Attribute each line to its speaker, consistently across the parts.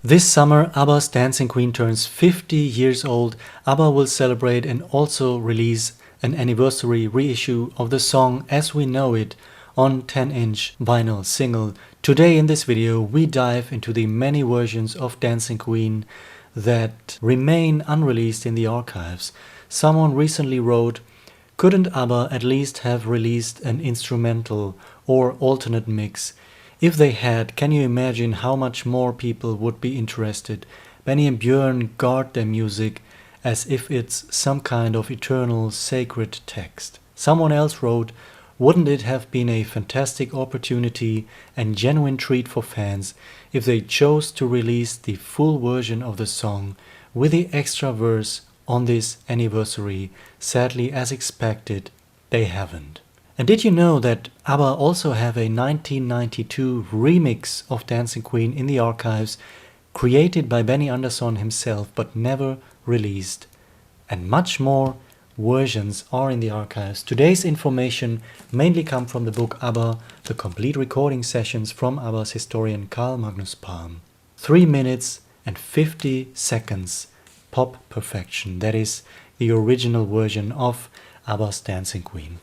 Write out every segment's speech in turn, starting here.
Speaker 1: This summer, ABBA's Dancing Queen turns 50 years old. ABBA will celebrate and also release an anniversary reissue of the song As We Know It on 10-inch vinyl single. Today in this video we dive into the many versions of Dancing Queen that remain unreleased in the archives. Someone recently wrote, couldn't ABBA at least have released an instrumental or alternate mix? If they had, can you imagine how much more people would be interested? Benny and Björn guard their music as if it's some kind of eternal sacred text. Someone else wrote, wouldn't it have been a fantastic opportunity and genuine treat for fans if they chose to release the full version of the song with the extra verse on this anniversary? Sadly, as expected, they haven't. And did you know that ABBA also have a 1992 remix of Dancing Queen in the archives, created by Benny Andersson himself but never released? And much more versions are in the archives. Today's information mainly come from the book ABBA, the complete recording sessions from ABBA's historian Carl Magnus Palm. 3 minutes and 50 seconds pop perfection. That is the original version of ABBA's Dancing Queen.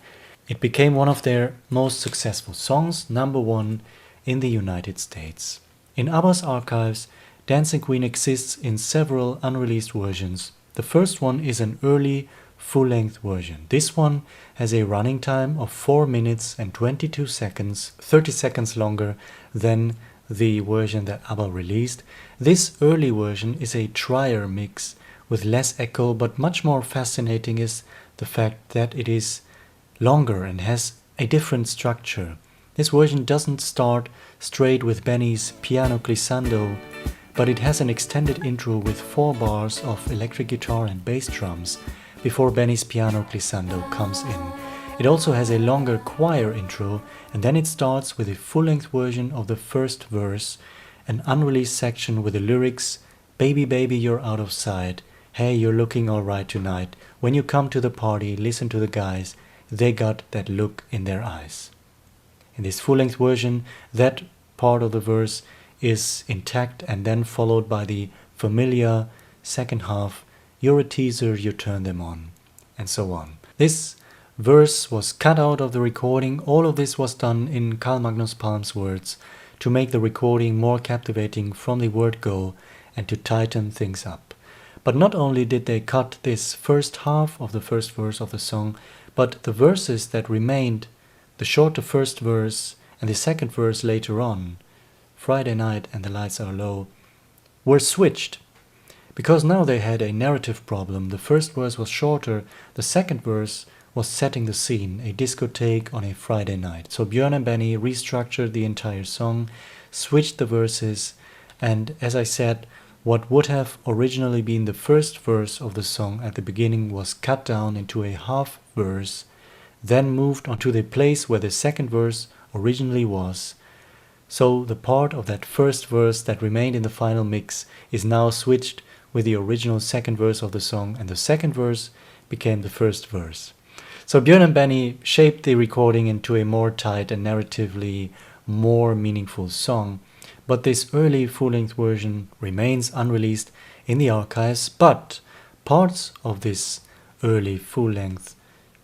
Speaker 1: It became one of their most successful songs, #1 in the United States. In ABBA's archives, Dancing Queen exists in several unreleased versions. The first one is an early full-length version. This one has a running time of 4 minutes and 22 seconds, 30 seconds longer than the version that ABBA released. This early version is a drier mix with less echo, but much more fascinating is the fact that it is longer and has a different structure. This version doesn't start straight with Benny's piano glissando, but it has an extended intro with 4 bars of electric guitar and bass drums before Benny's piano glissando comes in. It also has a longer choir intro, and then it starts with a full-length version of the first verse, an unreleased section with the lyrics, "Baby, baby, you're out of sight. Hey, you're looking alright tonight. When you come to the party, listen to the guys. They got that look in their eyes." In this full-length version, that part of the verse is intact and then followed by the familiar second half, "You're a teaser, you turn them on," and so on. This verse was cut out of the recording. All of this was done in Carl Magnus Palm's words to make the recording more captivating from the word go and to tighten things up. But not only did they cut this first half of the first verse of the song, but the verses that remained, the shorter first verse and the second verse later on, "Friday night and the lights are low," were switched. Because now they had a narrative problem. The first verse was shorter, the second verse was setting the scene, a discotheque on a Friday night. So Björn and Benny restructured the entire song, switched the verses, and as I said, what would have originally been the first verse of the song at the beginning was cut down into a half verse, then moved onto the place where the second verse originally was. So the part of that first verse that remained in the final mix is now switched with the original second verse of the song, and the second verse became the first verse. So Björn and Benny shaped the recording into a more tight and narratively more meaningful song. But this early full-length version remains unreleased in the archives, but parts of this early full-length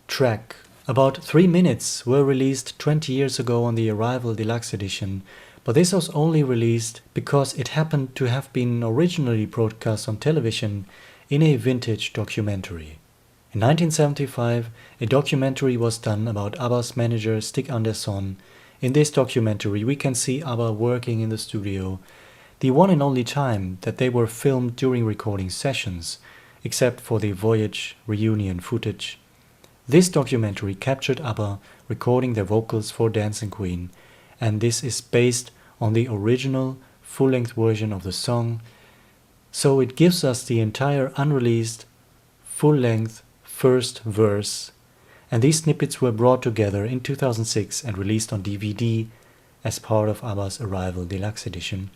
Speaker 1: track, about 3 minutes, were released 20 years ago on the Archival Deluxe edition, but this was only released because it happened to have been originally broadcast on television in a vintage documentary. In 1975, a documentary was done about ABBA's manager Stig Andersson. In this documentary, we can see ABBA working in the studio, the one and only time that they were filmed during recording sessions, except for the Voyage reunion footage. This documentary captured ABBA recording their vocals for Dancing Queen, and this is based on the original full-length version of the song, so it gives us the entire unreleased full-length first verse. And these snippets were brought together in 2006 and released on DVD as part of ABBA's Archival Deluxe edition.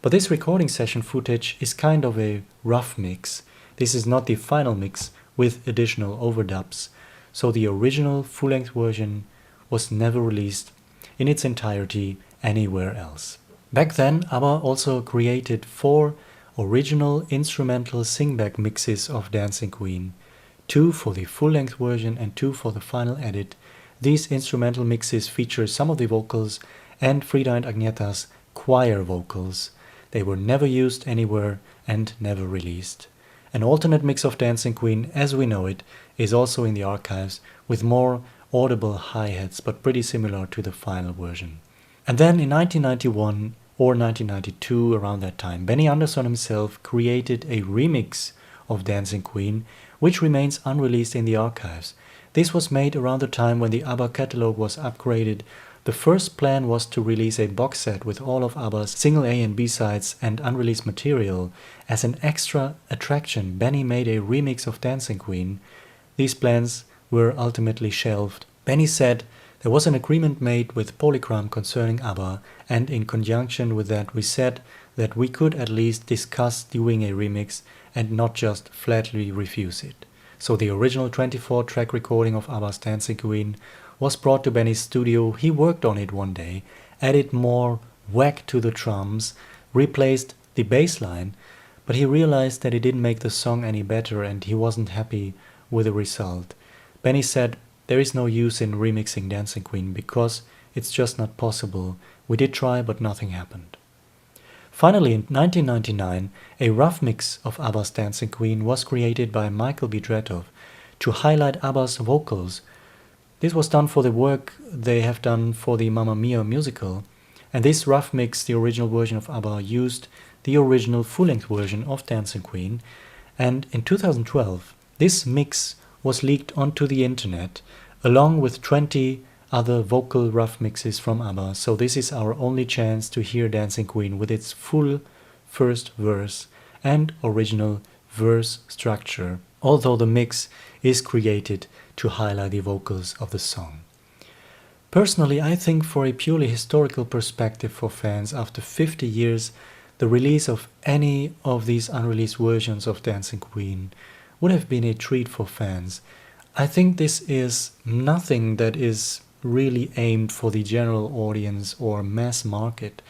Speaker 1: But this recording session footage is kind of a rough mix. This is not the final mix with additional overdubs, so the original full-length version was never released in its entirety anywhere else. Back then, ABBA also created 4 original instrumental singback mixes of Dancing Queen, 2 for the full-length version and 2 for the final edit. These instrumental mixes feature some of the vocals and Frida and Agneta's choir vocals. They were never used anywhere and never released. An alternate mix of Dancing Queen, as we know it, is also in the archives with more audible hi-hats, but pretty similar to the final version. And then in 1991 or 1992, around that time, Benny Andersson himself created a remix of Dancing Queen, which remains unreleased in the archives. This was made around the time when the ABBA catalog was upgraded. The first plan was to release a box set with all of ABBA's single A and B sides and unreleased material. As an extra attraction, Benny made a remix of Dancing Queen. These plans were ultimately shelved. Benny said there was an agreement made with Polygram concerning ABBA, and in conjunction with that we said that we could at least discuss doing a remix and not just flatly refuse it. So the original 24-track recording of ABBA's Dancing Queen was brought to Benny's studio. He worked on it one day, added more whack to the drums, replaced the bass line, but he realized that it didn't make the song any better and he wasn't happy with the result. Benny said, "There is no use in remixing Dancing Queen because it's just not possible. We did try, but nothing happened." Finally, in 1999, a rough mix of ABBA's Dancing Queen was created by Michael Bidretov to highlight ABBA's vocals. This was done for the work they have done for the Mamma Mia musical, and this rough mix, the original version of ABBA, used the original full-length version of Dancing Queen, and in 2012, this mix was leaked onto the internet, along with 20 other vocal rough mixes from ABBA, so this is our only chance to hear Dancing Queen with its full first verse and original verse structure, although the mix is created to highlight the vocals of the song. Personally, I think for a purely historical perspective for fans, after 50 years, the release of any of these unreleased versions of Dancing Queen would have been a treat for fans. I think this is nothing that is really aimed for the general audience or mass market.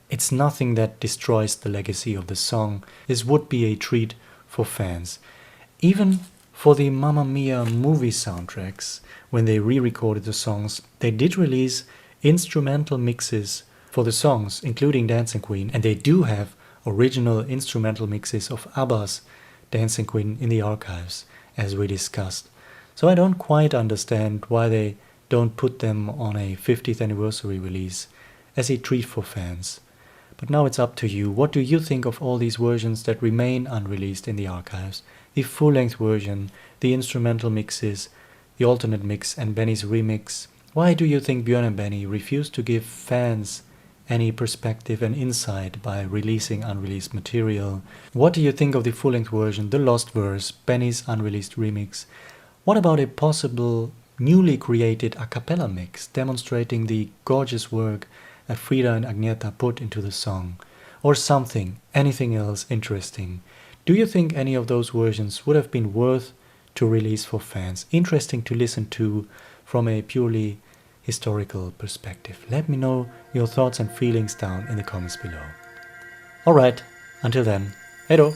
Speaker 1: It's nothing that destroys the legacy of the song. This would be a treat for fans. Even for the Mamma Mia movie soundtracks, when they re-recorded the songs, they did release instrumental mixes for the songs, including Dancing Queen, and they do have original instrumental mixes of ABBA's Dancing Queen in the archives, as we discussed. So I don't quite understand why they don't put them on a 50th anniversary release as a treat for fans. But now it's up to you. What do you think of all these versions that remain unreleased in the archives? The full-length version, the instrumental mixes, the alternate mix, and Benny's remix. Why do you think Björn and Benny refused to give fans any perspective and insight by releasing unreleased material? What do you think of the full-length version, the lost verse, Benny's unreleased remix? What about a possible newly created a cappella mix demonstrating the gorgeous work that Frida and Agneta put into the song? Or something, anything else interesting? Do you think any of those versions would have been worth to release for fans, interesting to listen to from a purely historical perspective? Let me know your thoughts and feelings down in the comments below. Alright, until then, hej då!